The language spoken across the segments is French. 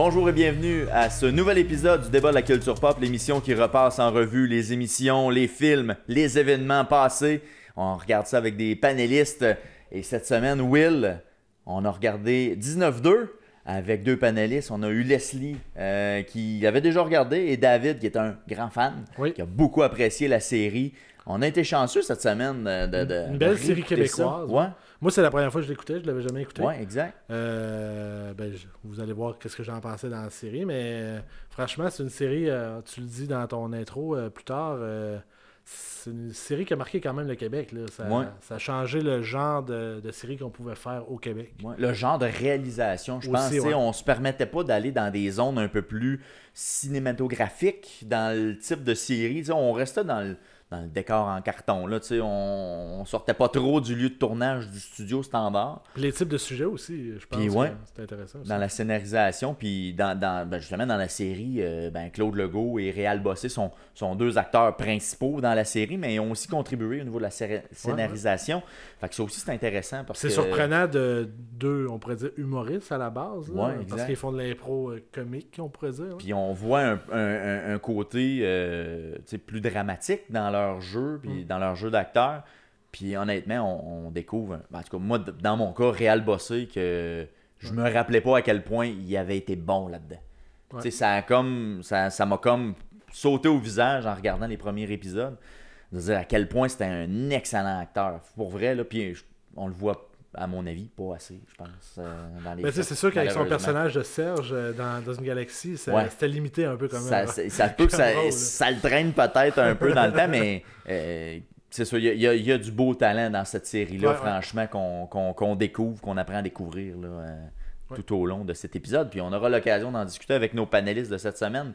Bonjour et bienvenue à ce nouvel épisode du débat de la culture pop, l'émission qui repasse en revue les émissions, les films, les événements passés. On regarde ça avec des panélistes. Et cette semaine, Will, on a regardé 19-2 avec deux panélistes. On a eu Leslie qui avait déjà regardé et David qui est un grand fan, qui a beaucoup apprécié la série. On a été chanceux cette semaine une belle série québécoise. Ouais. Moi, c'est la première fois que je l'écoutais, je ne l'avais jamais écouté. Oui, exact. Vous allez voir ce que j'en pensais dans la série, mais franchement, c'est une série, tu le dis dans ton intro plus tard, c'est une série qui a marqué quand même le Québec. Là. Ça a changé le genre de série qu'on pouvait faire au Québec. Ouais. Le genre de réalisation, je pense. On se permettait pas d'aller dans des zones un peu plus cinématographiques dans le type de série. T'sais, on restait dans le décor en carton. Là, on sortait pas trop du lieu de tournage du studio standard. Puis les types de sujets aussi, je pense que c'est intéressant. Aussi. Dans la scénarisation, puis justement dans la série, Claude Legault et Réal Bossé sont deux acteurs principaux dans la série, mais ils ont aussi contribué au niveau de la scénarisation. Fait que ça aussi, c'est intéressant. C'est surprenant de deux, on pourrait dire, humoristes à la base. Là, ouais, parce qu'ils font de l'impro comique, on pourrait dire. Puis on voit un côté plus dramatique dans leur jeu, puis dans leur jeu d'acteur. Puis honnêtement, on découvre, en tout cas moi dans mon cas, Réal Bossé, que je me rappelais pas à quel point il avait été bon là-dedans. Ouais. Ça m'a comme sauté au visage en regardant les premiers épisodes, de dire à quel point c'était un excellent acteur. Pour vrai, là, puis on le voit à mon avis, pas assez, je pense, dans les c'est sûr qu'avec son personnage de Serge dans une galaxie, c'était limité un peu comme ça peut que ça le traîne peut-être un peu dans le temps, mais c'est sûr, il y a du beau talent dans cette série-là, franchement, qu'on découvre, qu'on apprend à découvrir là, tout au long de cet épisode. Puis on aura l'occasion d'en discuter avec nos panélistes de cette semaine.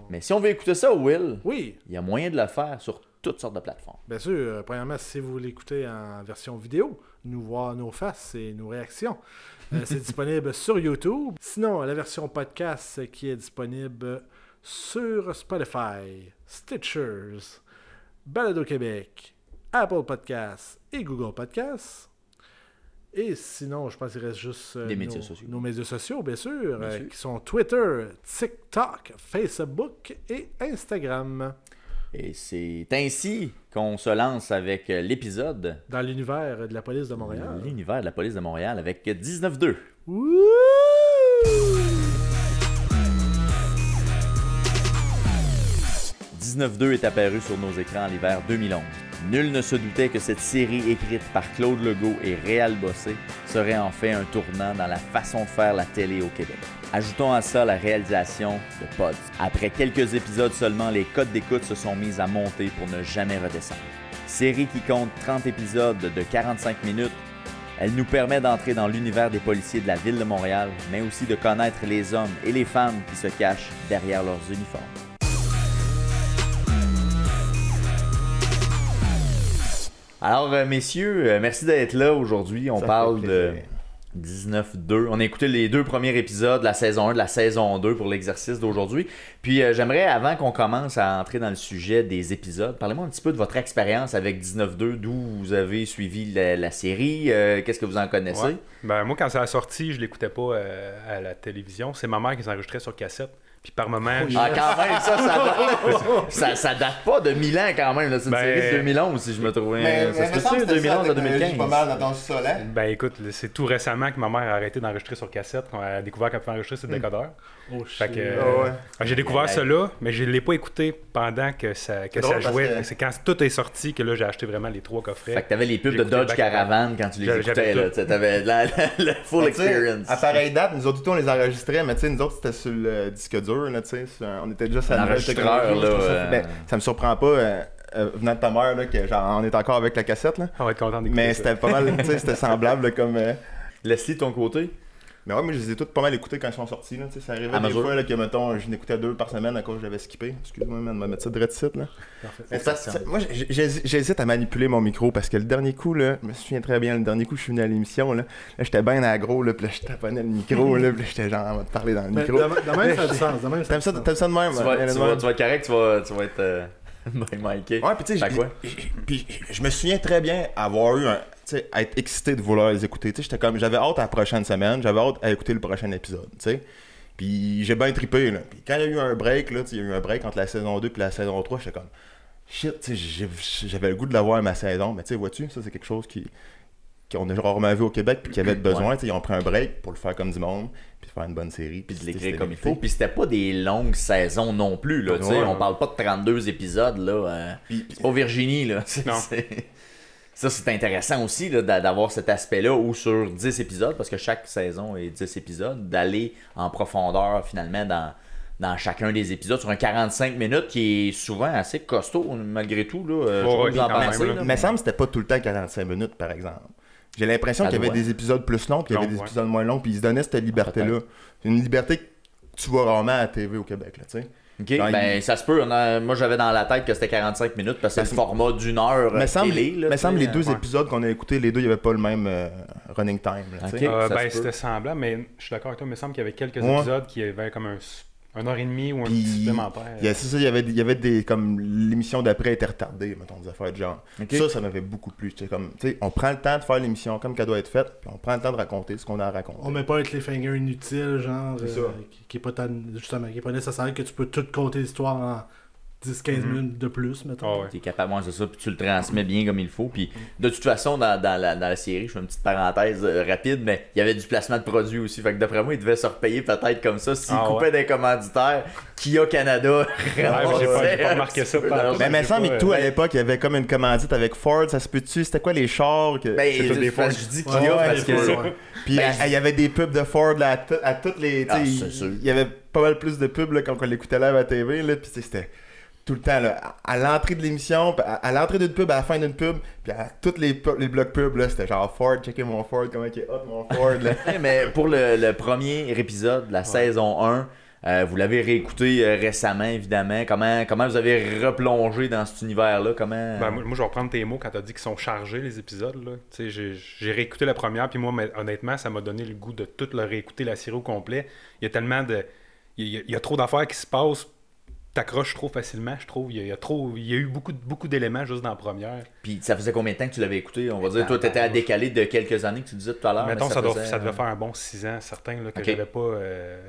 Mais si on veut écouter ça, Will, il y a moyen de le faire sur toutes sortes de plateformes. Bien sûr, premièrement, si vous l'écoutez en version vidéo, nous voir nos faces et nos réactions, c'est disponible sur YouTube. Sinon, la version podcast qui est disponible sur Spotify, Stitchers, Balado Québec, Apple Podcasts et Google Podcasts. Et sinon, je pense qu'il reste juste nos médias sociaux, bien sûr, qui sont Twitter, TikTok, Facebook et Instagram. Et c'est ainsi qu'on se lance avec l'épisode... Dans l'univers de la police de Montréal. L'univers de la police de Montréal avec 19-2. Wouh! 19-2 est apparu sur nos écrans en l'hiver 2011. Nul ne se doutait que cette série écrite par Claude Legault et Réal Bossé serait en fait un tournant dans la façon de faire la télé au Québec. Ajoutons à ça la réalisation de Pods. Après quelques épisodes seulement, les codes d'écoute se sont mis à monter pour ne jamais redescendre. Série qui compte 30 épisodes de 45 minutes, elle nous permet d'entrer dans l'univers des policiers de la ville de Montréal, mais aussi de connaître les hommes et les femmes qui se cachent derrière leurs uniformes. Alors, messieurs, merci d'être là aujourd'hui. On parle de 19-2. On a écouté les deux premiers épisodes de la saison 1, de la saison 2 pour l'exercice d'aujourd'hui. Puis, j'aimerais, avant qu'on commence à entrer dans le sujet des épisodes, parlez-moi un petit peu de votre expérience avec 19-2, d'où vous avez suivi la série, qu'est-ce que vous en connaissez? Ouais. Ben, moi, quand ça a sorti, je l'écoutais pas à la télévision. C'est ma mère qui s'enregistrait sur cassette. Puis par moment... quand même, ça date pas de 1000 ans quand même. C'est une série de 2011 si je me trouve. Ça se peut-tu 2011 à 2015? Pas mal dans ton sol, hein? Ben écoute, c'est tout récemment que ma mère a arrêté d'enregistrer sur cassette, qu'on a découvert qu'elle pouvait enregistrer sur le décodeur. Fait que, j'ai découvert ça là, mais je l'ai pas écouté pendant que ça jouait. C'est quand tout est sorti que là j'ai acheté vraiment les 3 coffrets. Fait que t'avais les pubs de Dodge Caravan quand tu les écoutais. T'avais le full experience. À pareille date, nous autres, on les enregistrait, mais nous autres, c'était sur le disque dur. Là, on était déjà sur la nouvelle technologie. Ça me surprend pas venant de ta mère là, que genre, on est encore avec la cassette là. On va être content d'écouter. Mais c'était pas mal, c'était semblable là, comme Leslie de ton côté. Mais ouais, moi je les ai toutes pas mal écoutées quand ils sont sortis là, ça arrivait des fois là, que mettons je n'écoutais 2 par semaine à cause que j'avais skippé. Excuse-moi, man, on va mettre ça direct site là. Moi j'hésite à manipuler mon micro parce que le dernier coup là, je me souviens très bien, le dernier coup je suis venu à l'émission là j'étais bien aggro là, puis là je taponnais le micro là, puis j'étais genre on va te parler dans le micro. De même ça a du sens, T'aimes ça de même? Tu vas être correct, tu vas être Mikey. Ouais, puis tu sais, puis je me souviens très bien avoir eu être excité de vouloir les écouter. J'étais comme, j'avais hâte à la prochaine semaine, j'avais hâte à écouter le prochain épisode, tu sais. Puis j'ai bien trippé, là. Puis quand il y a eu un break, là, il y a eu un break entre la saison 2 et la saison 3, j'étais comme shit, tu sais, j'avais le goût de l'avoir ma saison. Mais tu sais, vois-tu, ça c'est quelque chose qu'on a rarement vu au Québec puis qui avait besoin. Ils ont pris un break pour le faire comme du monde, puis faire une bonne série. Puis de l'écrire comme il faut. Puis c'était pas des longues saisons non plus. Là, on parle pas de 32 épisodes. Là, c'est pas Virginie. Là, non. Ça, c'est intéressant aussi là, d'avoir cet aspect-là où sur 10 épisodes, parce que chaque saison est 10 épisodes, d'aller en profondeur finalement dans chacun des épisodes sur un 45 minutes qui est souvent assez costaud malgré tout. Mais ça me c'était pas tout le temps 45 minutes par exemple. J'ai l'impression qu'il y avait des épisodes plus longs puis il y avait des épisodes moins longs puis ils se donnaient cette liberté-là. C'est une liberté que tu vois rarement à la TV au Québec, là, tu sais. OK, ça se peut. Moi, j'avais dans la tête que c'était 45 minutes parce que c'est le format d'une heure télé. Mais semble les deux épisodes qu'on a écoutés, les deux, il n'y avait pas le même running time. C'était semblant, mais je suis d'accord avec toi. Il me semble qu'il y avait quelques épisodes qui avaient comme un heure et demie ou un petit supplémentaire. C'est ça, il y avait des comme l'émission d'après était retardée, mettons, des affaires de genre. Ça m'avait beaucoup plu. Comme, on prend le temps de faire l'émission comme qu'elle doit être faite, puis on prend le temps de raconter ce qu'on a à raconter. On met pas un cliffhanger inutile, genre, qui est pas justement, qui est pas nécessaire que tu peux tout compter l'histoire en 10-15 minutes de plus, mettons. Tu es capable, c'est ça, puis tu le transmets bien comme il faut. Puis de toute façon, dans la série, je fais une petite parenthèse rapide, mais il y avait du placement de produits aussi. Fait que d'après moi, il devait se repayer peut-être comme ça s'il coupait des commanditaires. Kia Canada. J'ai pas remarqué ça. Mais il me semble que tout à l'époque, il y avait comme une commandite avec Ford. Ça se peut-tu? C'était quoi les chars? Je dis Kia parce que. Puis il y avait des pubs de Ford là, à toutes les. Il y avait pas mal plus de pubs là, quand on l'écoutait là à la TV. Puis c'était. Tout le temps, là, à l'entrée de l'émission, à l'entrée d'une pub, à la fin d'une pub, puis à tous les blocs pubs, là, c'était genre Ford, checker mon Ford, comment il est hot mon Ford. Là. Mais pour le premier épisode, la saison 1, vous l'avez réécouté récemment, évidemment. Comment vous avez replongé dans cet univers-là? Moi, je vais reprendre tes mots quand tu as dit qu'ils sont chargés, les épisodes. Là. J'ai réécouté la première, puis moi, honnêtement, ça m'a donné le goût de tout le réécouter, la série au complet. Il y a tellement de... Il y a trop d'affaires qui se passent. T'accroches trop facilement, je trouve. Il y a eu beaucoup d'éléments juste dans la première. Puis ça faisait combien de temps que tu l'avais écouté? On va dire, toi, t'étais à décaler de quelques années que tu disais tout à l'heure. Mettons, ça devait faire un bon 6 ans, certain, là, que j'avais pas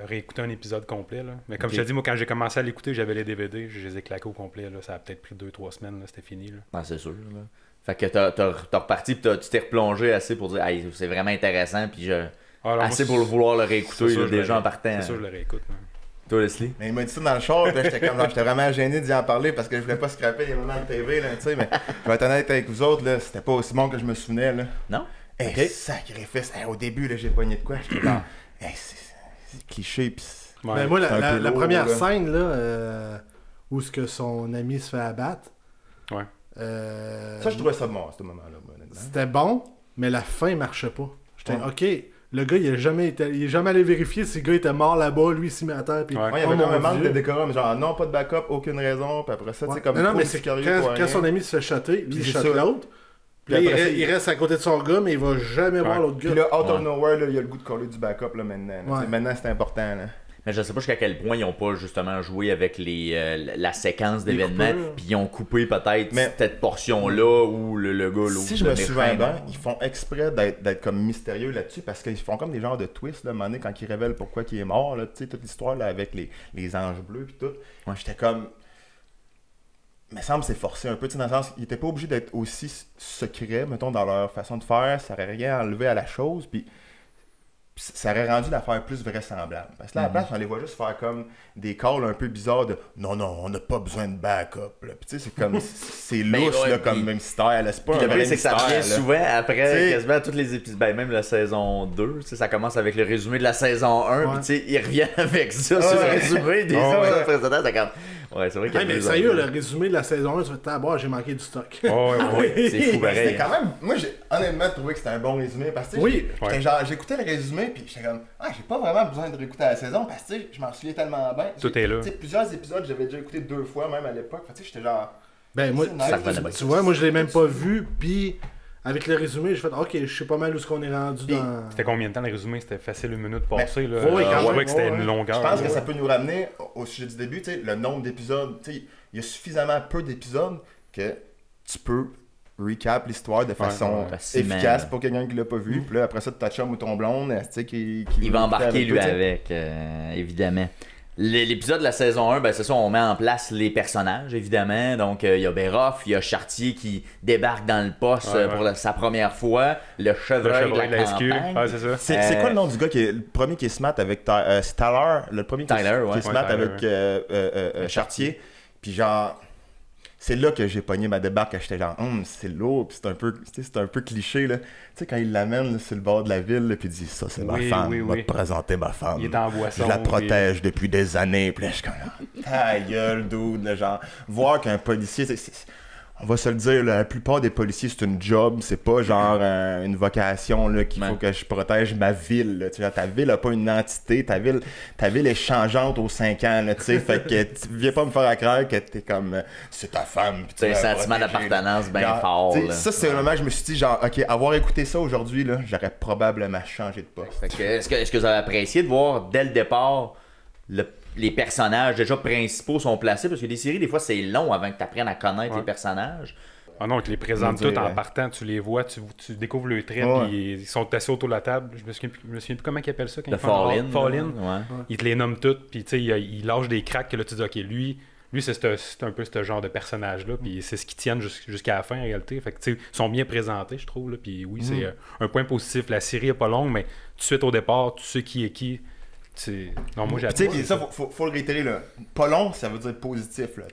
réécouté un épisode complet. Là. Mais comme je te dis, moi, quand j'ai commencé à l'écouter, j'avais les DVD, je les ai claqués au complet. Là. Ça a peut-être pris 2-3 semaines, là, c'était fini. Là. C'est sûr. Là. Fait que t'as reparti, puis tu t'es replongé assez pour dire, hey, c'est vraiment intéressant, puis assez pour vouloir le réécouter déjà en partant. C'est sûr, je le réécoute. Toi, Leslie? Mais il m'a dit ça dans le char, puis j'étais vraiment gêné d'y en parler parce que je voulais pas scraper les moments de TV, là, tu sais, mais je vais être honnête avec vous autres, là, c'était pas aussi bon que je me souvenais, là. Non? Sacrifice, au début, là, j'ai pogné de quoi, j'étais genre, c'est cliché, pis mais moi, la première scène, là, où ce que son ami se fait abattre, ça, je trouvais ça bon, à ce moment-là. C'était bon, mais la fin marchait pas. J'étais, OK... Le gars, il est jamais allé vérifier si le gars était mort là-bas, lui, il s'y met à terre. Puis, il y avait comme un manque de décorum, genre non, pas de backup, aucune raison, puis après ça, tu sais, comme. Non, mais c'est quand son ami se fait shotter, puis il shotte l'autre, puis il reste à côté de son gars, mais il va jamais voir l'autre gars. Puis là, out of nowhere, là, il a le goût de coller du backup là, maintenant. Maintenant, c'est important. Là. Mais je sais pas jusqu'à quel point ils ont pas justement joué avec la séquence d'événements, puis ils ont coupé peut-être cette portion-là où le gars... Si je me souviens bien, ils font exprès d'être comme mystérieux là-dessus, parce qu'ils font comme des genres de twists, là, à un moment donné, quand ils révèlent pourquoi il est mort, tu sais, toute l'histoire là, avec les anges bleus puis tout. J'étais comme... Il me semble que c'est forcé un peu, dans le sens, ils n'étaient pas obligés d'être aussi secrets, mettons, dans leur façon de faire, ça n'aurait rien enlevé à la chose, puis... ça aurait rendu l'affaire plus vraisemblable. Parce que là, à la place, on les voit juste faire comme des calls un peu bizarres de « Non, on n'a pas besoin de backup. » Puis tu sais, c'est comme... c'est louche, là, comme mystère. C'est pas un vrai c'est que ça revient souvent après quasiment tous les épisodes. Même la saison 2, ça commence avec le résumé de la saison 1. Puis tu sais, ils reviennent avec ça sur le résumé des épisodes précédents. C'est comme... Ouais, c'est vrai qu'il y a mais sérieux, le résumé de la saison 1, tu fais j'ai manqué du stock. C'est fou pareil. C'était quand même... Moi, j'ai honnêtement trouvé que c'était un bon résumé. Parce que j'écoutais le résumé, puis j'étais comme... j'ai pas vraiment besoin de réécouter la saison, parce que je m'en souviens tellement bien. Tout est là. Plusieurs épisodes, j'avais déjà écouté 2 fois, même à l'époque. J'étais genre... Moi, tu vois, moi, je l'ai même pas vu, puis... Avec le résumé, j'ai fait OK, je sais pas mal où est-ce qu'on est rendu dans... C'était combien de temps le résumé? C'était facile une minute passée. Je trouvais que c'était une longueur. Je pense que ça peut nous ramener au sujet du début, le nombre d'épisodes. Il y a suffisamment peu d'épisodes que tu peux recap l'histoire de façon efficace pour quelqu'un qui l'a pas vu. Puis là, après ça, ta chum ou ton blonde, tu sais, il va embarquer lui avec, évidemment. L'épisode de la saison 1, ben c'est ça, on met en place les personnages, évidemment. Donc, il y a Béroff, il y a Chartier qui débarque dans le poste pour sa première fois, le chevreuil de la campagne. C'est quoi le nom du gars qui est le premier qui est smart avec c'est Tyler, le premier qui est smart avec Chartier. Puis genre, c'est là que j'ai pogné ma débarque, quand j'étais genre, c'est lourd, puis c'est un peu cliché, là. Tu sais, quand il l'amène là, sur le bord de la ville, là, puis il dit, ça, c'est ma femme, il va te présenter ma femme. Il est en boisson. Je la protège depuis des années, puis là, je suis comme, ta gueule, dude, là, genre, voir qu'un policier, on va se le dire, là, la plupart des policiers, c'est une job, c'est pas genre une vocation là, qu'il faut que je protège ma ville. Là, tu vois, ta ville a pas une entité, ta ville est changeante aux 5 ans. Là, fait que tu viens pas me faire croire que t'es comme c'est ta femme. C'est un sentiment d'appartenance bien fort. Là. Ça, c'est le moment où je me suis dit, genre, ok, avoir écouté ça aujourd'hui, là, j'aurais probablement changé de poste. Est-ce que vous avez apprécié de voir dès le départ les personnages déjà principaux sont placés, parce que des séries, des fois, c'est long avant que tu apprennes à connaître les personnages. Ah non, tu les présentes tous en partant, tu les vois, tu découvres le trait, puis ils sont assis autour de la table. Je me souviens plus comment ils appellent ça quand ils font Fall-In. Ils te les nomment tous, puis tu sais, ils lâchent des cracks que là, tu dis, ok, lui c'est un peu ce genre de personnage-là, puis c'est ce qui tiennent jusqu'à la fin en réalité. Fait que tu sais, ils sont bien présentés, je trouve, là, puis oui, c'est un point positif. La série est pas longue, mais tout de suite au départ, tu sais qui est qui. Non, moi j'ai apprécié. Ça, faut le réitérer, là. Pas long, ça veut dire positif, là.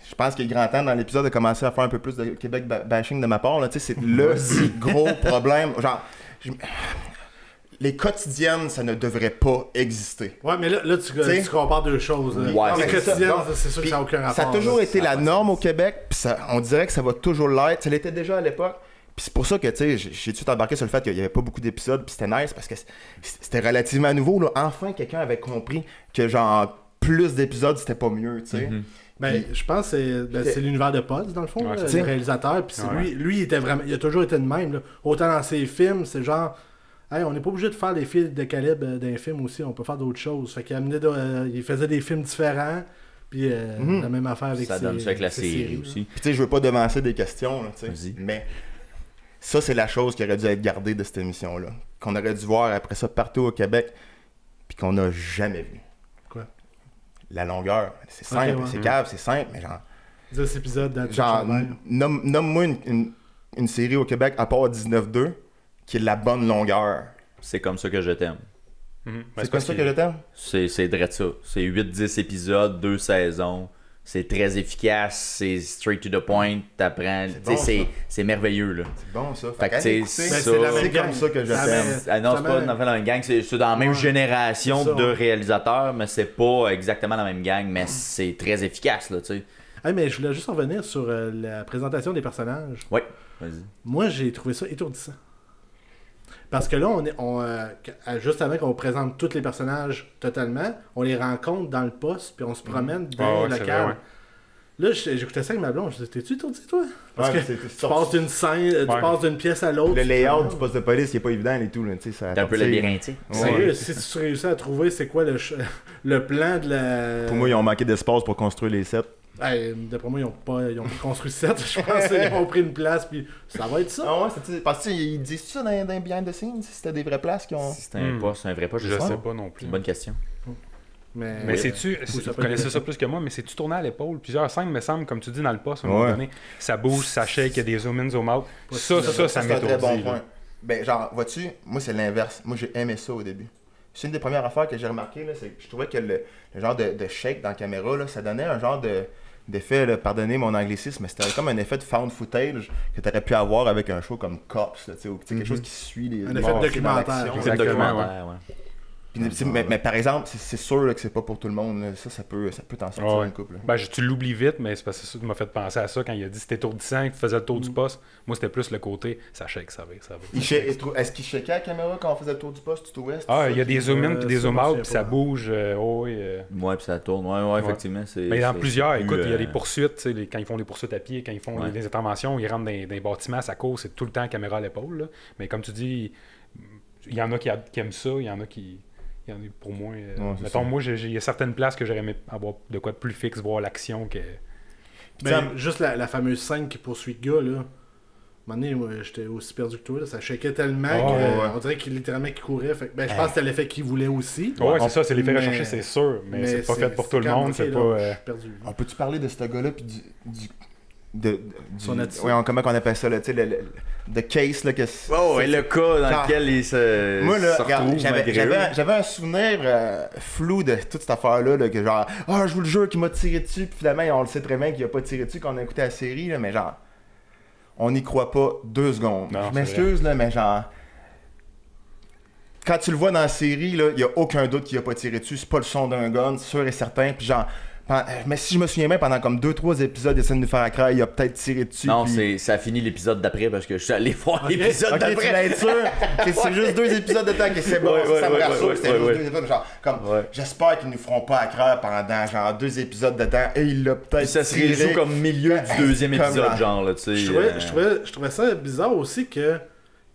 Je pense qu'il est grand temps dans l'épisode de commencer à faire un peu plus de Québec bashing de ma part, là. C'est le si gros problème. Genre, les quotidiennes, ça ne devrait pas exister. Ouais, mais là tu compares deux choses. Les quotidiennes, c'est sûr que ça n'a aucun rapport. Ça a toujours été la norme au Québec, puis on dirait que ça va toujours l'être. Ça l'était déjà à l'époque. Puis c'est pour ça que, tu sais, j'ai tout embarqué sur le fait qu'il n'y avait pas beaucoup d'épisodes, puis c'était nice, parce que c'était relativement nouveau, là. Enfin, quelqu'un avait compris que, genre, plus d'épisodes, c'était pas mieux, tu sais. Ben, je pense que c'est l'univers de Pods, dans le fond, le réalisateur. Puis lui, il a toujours été de même. Là. Autant dans ses films, c'est genre, hey, on n'est pas obligé de faire des films de calibre d'un film aussi, on peut faire d'autres choses. Fait qu'il il faisait des films différents. Puis la même affaire avec ça donne ça avec la série aussi. Puis tu sais, je veux pas devancer des questions, là, tu sais. Mais ça, c'est la chose qui aurait dû être gardée de cette émission-là. Qu'on aurait dû voir après ça partout au Québec, puis qu'on n'a jamais vu. Quoi? La longueur. C'est simple, c'est cave, c'est simple, mais genre... 10 épisodes genre, nomme-moi une série au Québec, à part 19-2, qui est de la bonne longueur. C'est comme ça que je t'aime. C'est comme ça que je t'aime? C'est direct ça. C'est 8-10 épisodes, 2 saisons. C'est très efficace, c'est straight to the point, t'apprends, c'est merveilleux là. C'est bon ça. Fait que c'est comme ça que je t'aime. Non, c'est pas dans la même gang, c'est dans la même génération de réalisateurs, mais c'est pas exactement la même gang, mais c'est très efficace là, tu sais. Hey, mais je voulais juste revenir sur la présentation des personnages. Oui, vas-y. Moi, j'ai trouvé ça étourdissant. Parce que là, juste avant qu'on présente tous les personnages totalement, on les rencontre dans le poste, puis on se promène dans le local. Là, j'écoutais ça avec ma blonde, je disais, t'es-tu étourdi, toi? Parce que tu passes d'une scène, tu passes d'une pièce à l'autre. Le layout du poste de police, il est pas évident et tout. C'est un peu labyrinthique. Sérieux, si tu réussis à trouver c'est quoi le plan de la... Pour moi, ils ont manqué d'espace pour construire les sets. D'après moi, ils ont pas construit 7. Je pense qu'ils ont pris une place, puis ça va être ça. Ah ouais, parce qu'ils disent ça dans behind the scenes, si c'était des vraies places qui ont. Si c'était un poste, un vrai poste, je sais pas non plus. C'est une bonne question. Mais sais-tu, vous connaissez ça plus que moi, mais c'est-tu tourné à l'épaule? Plusieurs scènes, me semble, comme tu dis dans le poste, à un moment donné, ça bouge, ça shake, il y a des zoom in, zoom out. Ça c'est un très bon point. Ben, genre, vois-tu, moi c'est l'inverse. Moi j'ai aimé ça au début. C'est une des premières affaires que j'ai remarqué, là, c'est que je trouvais que le genre de shake dans la caméra, là, ça donnait un genre d'effet, là, pardonnez mon anglicisme, mais c'était comme un effet de found footage que tu aurais pu avoir avec un show comme Cops, là, ou quelque chose qui suit les un effet de documentaire. Mais par exemple, c'est sûr là, que c'est pas pour tout le monde. Là. Ça peut t'en sortir une couple. Ben, tu l'oublies vite, mais c'est parce que ça m'a fait penser à ça quand il a dit c'était étourdissant, que tu faisais le tour du poste. Moi, c'était plus le côté, ça shake, ça va. Est-ce qu'il shakeait à la caméra quand on faisait le tour du poste, tout ouest? Ah, il y a des zoom in puis des zoom out, puis ça bouge. Ouais, puis ça tourne. Ouais, effectivement. Mais dans plusieurs, écoute, il y a des poursuites, quand ils font des poursuites à pied, quand ils font des interventions, ils rentrent dans des bâtiments, ça court, c'est tout le temps caméra à l'épaule. Mais comme tu dis, il y en a qui aiment ça, il y en a qui. Il y en a pour moi. Mettons, moi, il y a certaines places que j'aurais aimé avoir de quoi de plus fixe, voir l'action que. Juste la fameuse scène qui poursuit le gars, là. À un moment donné, moi, j'étais aussi perdu que toi. Là. Ça shakeait tellement qu'on dirait qu'il littéralement qu'il courait. Fait, je pense que c'était l'effet qu'il voulait aussi. Ouais, c'est ça, c'est l'effet recherché, c'est sûr. Mais c'est pas fait pour tout le monde. C'est pas. Perdu. On peut-tu parler de ce gars-là puis son attitude. Comment on appelle ça, là, tu sais, le case, là, que le cas dans lequel il se. Moi, là, retrouve j'avais un souvenir flou de toute cette affaire-là, là, que genre, je vous le jure qu'il m'a tiré dessus, puis finalement, on le sait très bien qu'il a pas tiré dessus quand on a écouté la série, là, mais genre. On n'y croit pas 2 secondes. Non, je m'excuse, là, mais genre... Quand tu le vois dans la série, il n'y a aucun doute qu'il a pas tiré dessus. C'est pas le son d'un gun, c'est sûr et certain. Puis genre... Mais si je me souviens bien, pendant comme 2-3 épisodes, il essaie de nous faire à craindre, il a peut-être tiré dessus. Non, puis... ça a fini l'épisode d'après parce que je suis allé voir l'épisode d'après. Tu vas être sûr? C'est juste 2 épisodes de temps que c'est bon. Ça me rassure, c'était juste 2 épisodes. Genre, j'espère qu'ils nous feront pas à craindre pendant genre 2 épisodes de temps. Et il l'a peut-être ça se résout comme milieu du 2e épisode, genre, là, tu sais. Je trouvais ça bizarre aussi que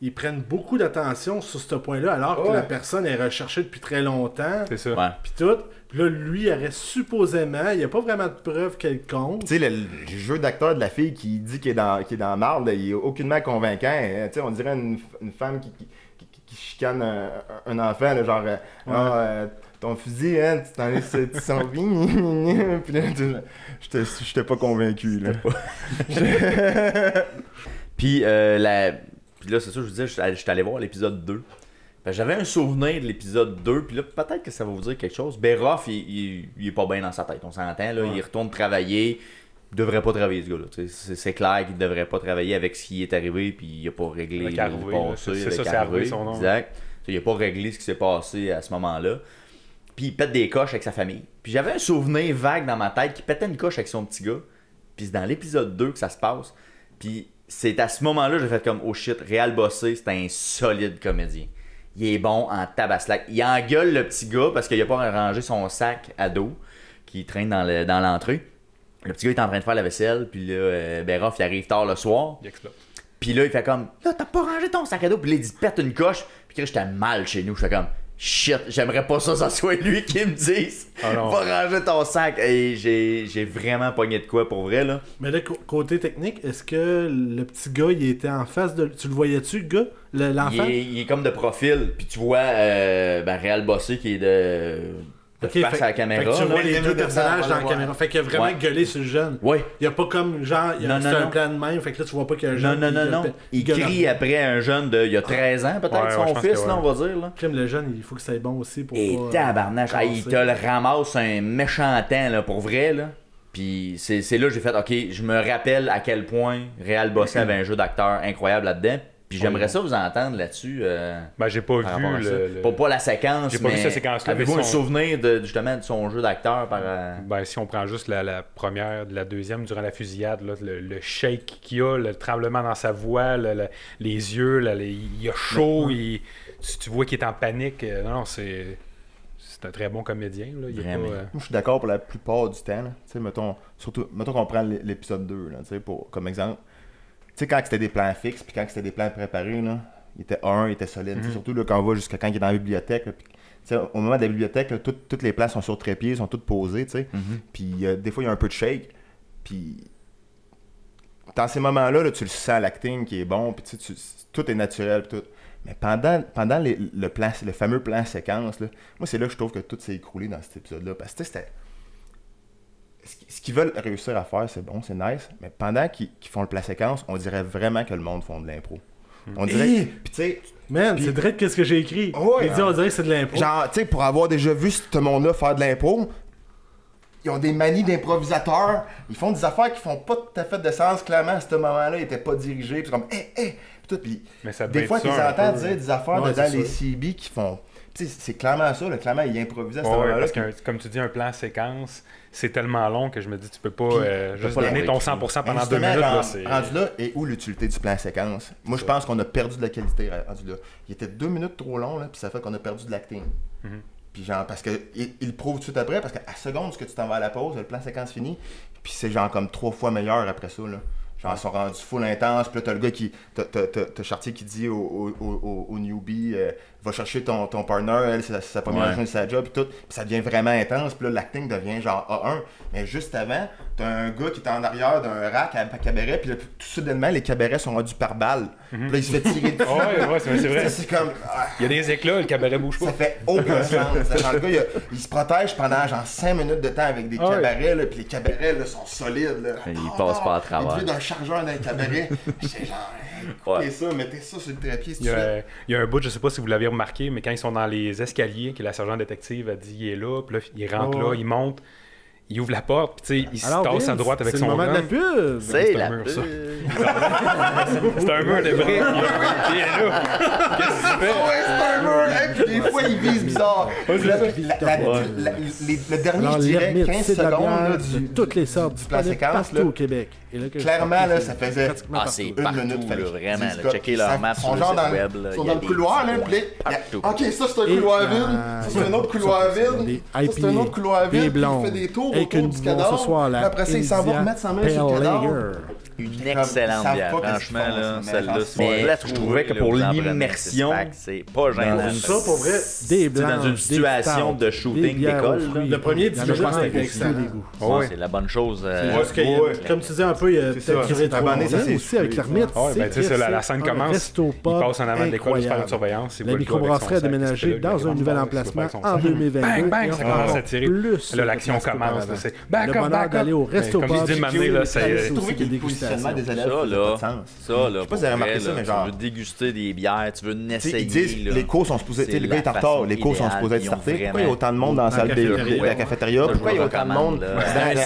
ils prennent beaucoup d'attention sur ce point-là alors que la personne est recherchée depuis très longtemps. C'est ça. Puis tout. Puis là, lui, il aurait supposément, il n'y a pas vraiment de preuves quelconques. Tu sais, le jeu d'acteur de la fille qui dit qu'il est dans marde, là, il est aucunement convaincant. Tu sais, on dirait une femme qui chicane un enfant, là, genre, ton fusil, hein, tu t'en laisses 600 vies. Puis là, j'étais pas convaincu, là. Puis là, c'est ça, je vous disais, j'étais allé voir l'épisode 2. J'avais un souvenir de l'épisode 2, puis là, peut-être que ça va vous dire quelque chose. Ruff, il est pas bien dans sa tête, on s'entend, là. Il retourne travailler. Il devrait pas travailler, ce gars-là. C'est clair qu'il devrait pas travailler avec ce qui est arrivé, puis il a pas réglé le passé. C'est ça, c'est arrivé son nom. Exact. Il a pas réglé ce qui s'est passé à ce moment-là. Puis il pète des coches avec sa famille. Puis j'avais un souvenir vague dans ma tête qu'il pétait une coche avec son petit gars. Puis c'est dans l'épisode 2 que ça se passe. Puis c'est à ce moment-là que j'ai fait comme, oh shit, Réal Bossé, c'est un solide comédien. Il est bon en tabaslac. Il engueule le petit gars parce qu'il a pas rangé son sac à dos qui traîne dans l'entrée. Le petit gars est en train de faire la vaisselle, puis là, Ruff, il arrive tard le soir. Il explose. Puis là, il fait comme, là, t'as pas rangé ton sac à dos. Puis là, il dit, pète une coche. Puis là, j'étais mal chez nous. Je fais comme, shit, j'aimerais pas ça soit lui qui me dise, va ranger ton sac. Et j'ai vraiment pogné de quoi pour vrai, là. Mais là, côté technique, est-ce que le petit gars, il était en face de. Tu le voyais-tu, le gars, l'enfant? Il est comme de profil. Puis tu vois Réal Bossé qui est de face à la caméra. Fait que tu vois les deux personnages dans la caméra. Fait qu'il a vraiment gueulé sur le jeune. Oui. Il n'y a pas comme genre, c'est un plan de même. Fait que là, tu vois pas qu'il y a un jeune. Non. Il crie après un jeune de. Il y a 13 ans, peut-être, son fils, là, on va dire. Là. Comme le jeune, il faut que ça aille bon aussi pour. Et tabarnache. Il te le ramasse un méchant temps, là, pour vrai, là. Puis c'est là que j'ai fait, ok, je me rappelle à quel point Réal Bossé avait un jeu d'acteur incroyable là-dedans. Puis j'aimerais ça vous entendre là-dessus. J'ai pas vu pas la séquence, j'ai pas vu cette séquence-là. Avez-vous un souvenir justement de son jeu d'acteur par... si on prend juste la première, la deuxième, durant la fusillade, là, le shake qu'il y a, le tremblement dans sa voix, les yeux, il a chaud, tu vois qu'il est en panique. Non, c'est un très bon comédien. Là. Moi, je suis d'accord pour la plupart du temps. Mettons qu'on prend l'épisode 2 là, comme exemple. Tu sais, quand c'était des plans fixes, puis quand c'était des plans préparés, là, il était solide. Surtout là, quand on va jusqu'à quand il est dans la bibliothèque. Là, au moment de la bibliothèque, là, toutes les plans sont sur trépied, sont toutes posées. Puis des fois, il y a un peu de shake. Puis dans ces moments-là, là, tu le sens, l'acting qui est bon, puis tout est naturel. Tout. Mais pendant le fameux plan séquence, là, moi, c'est là que je trouve que tout s'est écroulé dans cet épisode-là. Parce que c'était... Ce qu'ils veulent réussir à faire, c'est bon, c'est nice, mais pendant qu'ils font le plan séquence, on dirait vraiment que le monde font de l'impro. On dirait... Puis tu sais... Man, c'est direct qu'est-ce que j'ai écrit. Il dit, on dirait que c'est de l'impro. Genre, tu sais, pour avoir déjà vu ce monde-là faire de l'impro, ils ont des manies d'improvisateurs, ils font des affaires qui font pas tout à fait de sens, clairement, à ce moment-là, ils étaient pas dirigés, puis comme, puis des fois, tu entends dire des affaires dedans les CB qui font... Tu sais, c'est clairement ça, là, clairement, il improvisait à ce moment-là. Parce que, comme tu dis, un plan séquence, c'est tellement long que je me dis, tu peux pas juste donner ton 100% pendant 2 minutes. Rendu là, et où l'utilité du plan séquence? Moi, je pense qu'on a perdu de la qualité rendu là. Il était 2 minutes trop long, là, puis ça fait qu'on a perdu de l'acting. Puis genre, parce que il prouve tout de suite après, parce qu'à seconde que tu t'en vas à la pause, le plan séquence fini, puis c'est genre comme 3 fois meilleur après ça, là. Genre, ils sont rendus full intense, puis là, t'as le gars qui... T'as Chartier qui dit au newbie, va chercher ton partner, elle, c'est sa première journée de sa job, puis tout. Puis ça devient vraiment intense, puis là, l'acting devient genre A1. Mais juste avant, t'as un gars qui est en arrière d'un rack à cabaret, puis là, tout soudainement, les cabarets sont rendus par balle. Puis là, il se fait tirer dessus. Ouais, c'est vrai. C'est comme... Il y a des éclats, le cabaret bouge pas. Ça fait aucun sens. Genre, le gars, il se protège pendant genre 5 minutes de temps avec des cabarets, là, puis les cabarets là, sont solides. Là. Il passe pas à travers. Il devient d'un chargeur dans les cabarets. J'étais genre... Écoutez ça, mettez ça sur le trépied si tu veux. Il y a un bout, je sais pas si vous l'avez remarqué, mais quand ils sont dans les escaliers, que la sergente détective a dit il est là, puis là, il rentre là, il monte, il ouvre la porte, puis il se tasse à droite avec son gun. C'est le moment de la pub! C'est la pub! C'est un mur de briques, il est là! Qu'est-ce que tu fais? Ouais, c'est un mur! Puis des fois, il vise bizarre. Le dernier, je dirais, 15 secondes de toutes les sortes disponibles partout au Québec. Clairement, là, ça faisait c'est une partout, minute. Vraiment. Checker leur map sur le site web. Ils sont dans le couloir, là, puis OK, ça, c'est un couloir vide. Ça, c'est un autre couloir vide. Ça, c'est un autre couloir vide. Il fait des tours autour du cadavre. Après ça, il s'en va remettre sa main sur le cadavre. Une excellente bière, franchement, là, celle-là. Mais je trouvais que pour l'immersion, c'est pas gênant. Ça, pour vrai, dans une situation de shooting d'école. Le premier 10 minutes, c'était excellent. C'est la bonne chose. Comme tu disais un peu, il y a peut-être tiré trop loin aussi avec l'ermite. La scène commence, il passe en avant de l'école, il se fait une surveillance. La microbrasserie a déménagé dans un nouvel emplacement en 2022. Bang, bang, ça commence à tirer. Là, l'action commence. Le bonheur d'aller au resto pub. Comme je dis, maintenant, c'est... Des élèves, ça, là, je sais pas si vous avez remarqué ça, mais genre... Tu veux déguster des bières, tu veux essayer. Ils disent, les cours sont supposés... Le gars est en retard, les cours sont supposés être startés. Pourquoi il y a autant de monde dans la salle de la cafétéria? Pourquoi il y a autant de monde dans les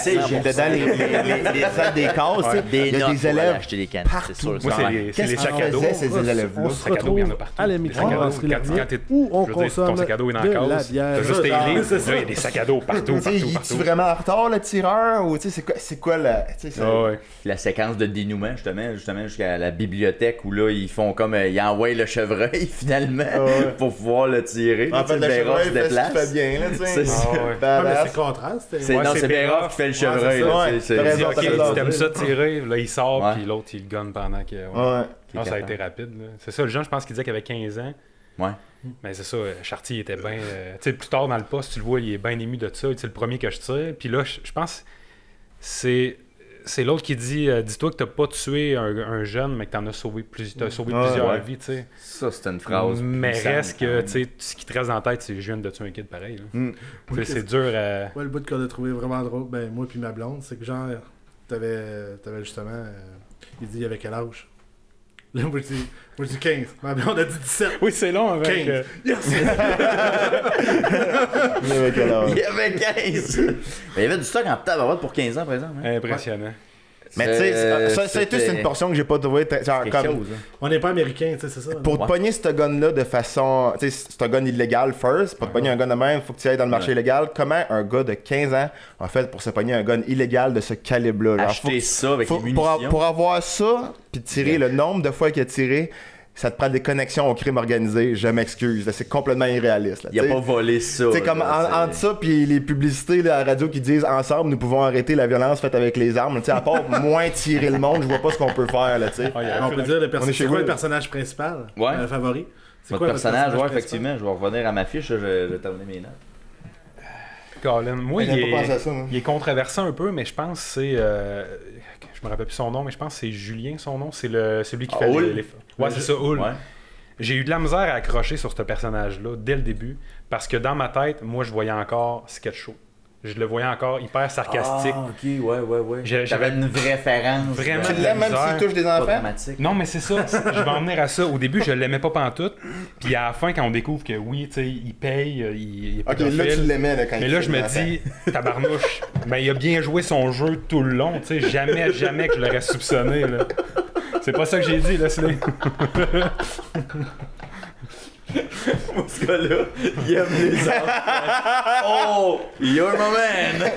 salles des classes? Il y a des élèves partout. C'est les sacs à dos. Ces élèves-là. On se retrouve à la microbrasserie L'Ermite où on consomme ton sac à dos est dans la case. T'as juste tes livres. Là, il y a des sacs à dos partout. Es-tu vraiment en retard, le tireur? Ou c'est quoi la... La séquence de dénouement, justement jusqu'à la bibliothèque où là, ils font comme... Ils envoient le chevreuil, finalement, pour pouvoir le tirer. En fait, le chevreuil fait ce qu'il fait bien, là, tu sais. Mais c'est le contraste. C'est Béroff qui fait le chevreuil. Tu t'aimes ça tirer, là, il sort, puis l'autre, il le gonne pendant que... Ça a été rapide. C'est ça, le jeune, je pense qu'il disait qu'il avait 15 ans. Ouais. Mais c'est ça, Chartier était bien... tu sais, plus tard dans le poste, tu le vois, il est bien ému de ça. C'est le premier que je tire. Puis là, je pense c'est l'autre qui dit dis-toi que t'as pas tué un jeune, mais que t'en as sauvé plusieurs vies, tu sais. Ça, c'est une phrase. Mais reste que, tu sais, ce qui te reste en tête, c'est je viens de tuer un kid pareil. C'est dur à... Ouais, le bout qu'on a trouvé vraiment drôle, ben moi puis ma blonde, c'est que genre, t'avais justement... il dit il avait quel âge? Là, moi je dis 15. Ma blonde a dit 17. Oui, c'est long avec... 15. Yes! Il avait quel âge? Il avait 15! Mais il y avait du stock en tabarouette pour 15 ans, par exemple. Hein? Impressionnant. Mais tu sais, ça c'est une portion que j'ai pas trouvé genre comme... On n'est pas américain, tu sais, c'est ça. Pour te pogner ce gun-là de façon... Tu sais, c'est un gun illégal first. Pour te pogner un gun de même, il faut que tu ailles dans le marché illégal. Comment un gars de 15 ans a fait pour se pogner un gun illégal de ce calibre-là? Acheter ça avec les munitions. Pour avoir ça, puis tirer le nombre de fois qu'il a tiré... Ça te prend des connexions au crime organisé, je m'excuse. C'est complètement irréaliste. Là, il a pas volé ça. C'est comme entre ça puis les publicités là, à la radio qui disent ensemble nous pouvons arrêter la violence faite avec les armes. À part moins tirer le monde, je vois pas ce qu'on peut faire. Là, on peut dire c'est quoi le personnage principal favori? C'est quoi le personnage? Effectivement, je vais revenir à ma fiche, je vais terminer mes notes. Colin, moi, il est controversé un peu, mais je pense que c'est... je me rappelle plus son nom, mais je pense que c'est Julien, son nom. C'est celui qui fait les... Ouais, c'est ça, Hull. Ouais. J'ai eu de la misère à accrocher sur ce personnage-là dès le début, parce que dans ma tête, moi, je voyais encore sketch show. Je le voyais encore hyper sarcastique. Ah, ok, ouais. J'avais une référence. Vraiment. Tu l'aimes même s'il touche des enfants? Non, mais c'est ça. Je vais en venir à ça. Au début, je l'aimais pas pantoute. Puis à la fin, quand on découvre que oui, tu sais, il paye, il est pédophile. Ok, là, tu l'aimais là, quand mais là, je me dis, tabarnouche, ben, il a bien joué son jeu tout le long. Tu sais, jamais que je l'aurais soupçonné. Là. C'est pas ça que j'ai dit, là, c'est ce gars-là, il aime les enfants. Oh, you're my man!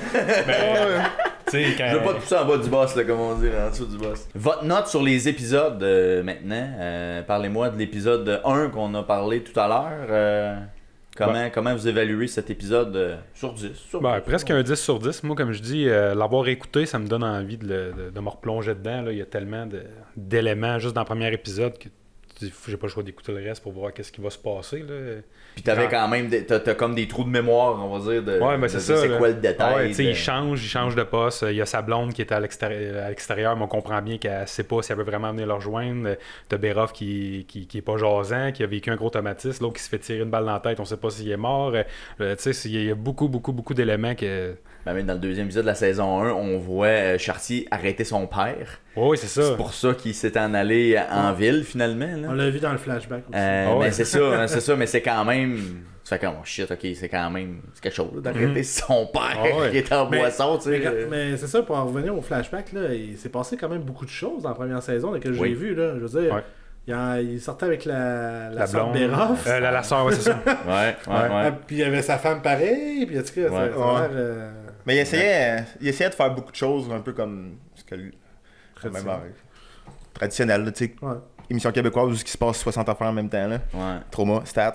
Je veux pas te pousser en bas du boss, là, comme on dit, en dessous du boss. Votre note sur les épisodes maintenant. Parlez-moi de l'épisode 1 qu'on a parlé tout à l'heure. Comment vous évaluez cet épisode sur 10? Presque un 10 sur 10. Moi, comme je dis, l'avoir écouté, ça me donne envie de me replonger dedans. Là. Il y a tellement d'éléments juste dans le premier épisode que dis, j'ai pas le choix d'écouter le reste pour voir qu'est-ce qui va se passer. Là. Puis t'avais quand même, t'as comme des trous de mémoire, on va dire, c'est quoi le détail. Il change de poste. Il y a sa blonde qui est à l'extérieur, mais on comprend bien qu'elle sait pas si elle veut vraiment venir le rejoindre. T'as Beroff qui est pas jasant, qui a vécu un gros traumatisme, l'autre qui se fait tirer une balle dans la tête, on sait pas s'il est mort. Il y a beaucoup d'éléments que... Même dans le deuxième épisode de la saison 1, on voit Chartier arrêter son père. Oui, c'est ça. C'est pour ça qu'il s'est en allé en ville, finalement. Là. On l'a vu dans le flashback aussi. Mais c'est ça, mais c'est quand même... Tu fais comme, oh shit, ok, c'est quand même... C'est quelque chose, d'arrêter son père qui est en boisson, tu sais. Mais c'est ça, pour en revenir au flashback, là, il s'est passé quand même beaucoup de choses dans la première saison que j'ai vu, là. Je veux dire... Il sortait avec la sœur de Beroff. La sœur, ouais, c'est ça. ouais. Puis il y avait sa femme pareil, puis en tout cas, ça a l'air... Mais il essayait de faire beaucoup de choses, un peu comme ce que lui... Traditionnel, tu sais. Émission québécoise où il se passe 60 affaires en même temps, là. Trauma, stats.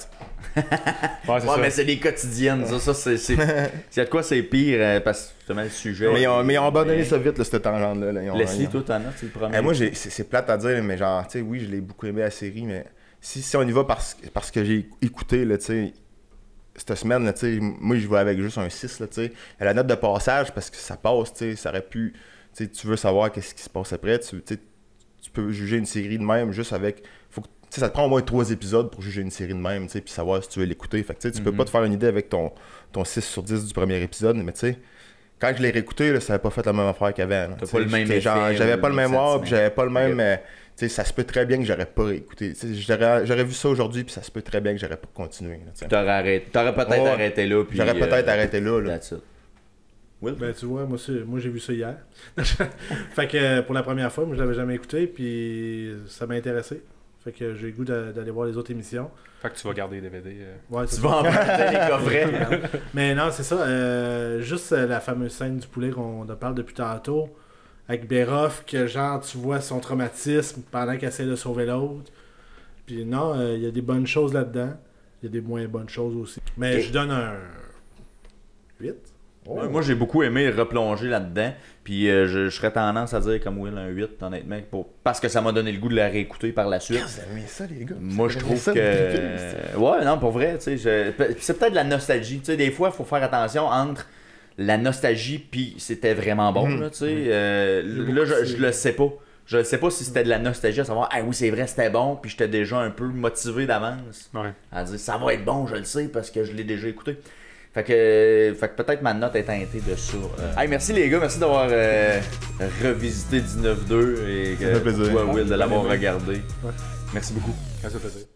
Mais c'est des quotidiennes, ça c'est... S'il y a de quoi c'est pire, parce que justement le sujet... Mais ils ont abandonné ça vite, là, cette tangente-là. Leslie, toi, t'en as, c'est le premier. Moi, c'est plate à dire, mais genre, tu sais, oui, je l'ai beaucoup aimé la série, mais si on y va parce que j'ai écouté, là, tu sais, cette semaine, là, tu sais, moi, je vais avec juste un 6, là, tu sais. La note de passage, parce que ça passe, tu sais, ça aurait pu... Tu sais, tu veux savoir qu'est-ce qui se passe après, tu peux juger une série de même juste avec... Ça te prend au moins 3 épisodes pour juger une série de même, puis savoir si tu veux l'écouter. Fait que tu peux pas te faire une idée avec ton 6 sur 10 du premier épisode, mais tu sais, quand je l'ai réécouté, là, ça n'avait pas fait la même affaire qu'avant. T'as pas le même effet, j'avais pas le même art, puis j'avais pas le même... ça se peut très bien que j'aurais pas réécouté. J'aurais vu ça aujourd'hui, puis ça se peut très bien que j'aurais pas continué. T'aurais peut-être arrêté là. J'aurais peut-être arrêté là. Ben tu vois, moi j'ai vu ça hier. Fait que pour la première fois, moi je l'avais jamais écouté, puis ça m'a intéressé. Fait que j'ai le goût d'aller voir les autres émissions. Fait que tu vas garder les DVD. Ouais, tu vas emprunter les coffrets. Mais non, c'est ça. Juste la fameuse scène du poulet qu'on parle depuis tantôt, avec Beroff, que genre tu vois son traumatisme pendant qu'il essaie de sauver l'autre. Puis non, il y a des bonnes choses là-dedans. Il y a des moins bonnes choses aussi. Mais je donne un 8. Moi, j'ai beaucoup aimé replonger là-dedans. Puis je serais tendance à dire comme Will un 8, honnêtement. Parce que ça m'a donné le goût de la réécouter par la suite. Vous avez aimé ça, les gars? Moi, je trouve que... Ouais, non, pour vrai. C'est peut-être de la nostalgie. Tu sais, des fois, il faut faire attention entre la nostalgie puis c'était vraiment bon. Là, je le sais pas. Je ne sais pas si c'était de la nostalgie à savoir, ah oui, c'est vrai, c'était bon, puis j'étais déjà un peu motivé d'avance à dire, ça va être bon, je le sais, parce que je l'ai déjà écouté. Fait que peut-être ma note est teintée de ça. Hey, merci les gars, merci d'avoir revisité 19-2 et toi, Will, de l'avoir regardé. Merci beaucoup. Ça fait plaisir.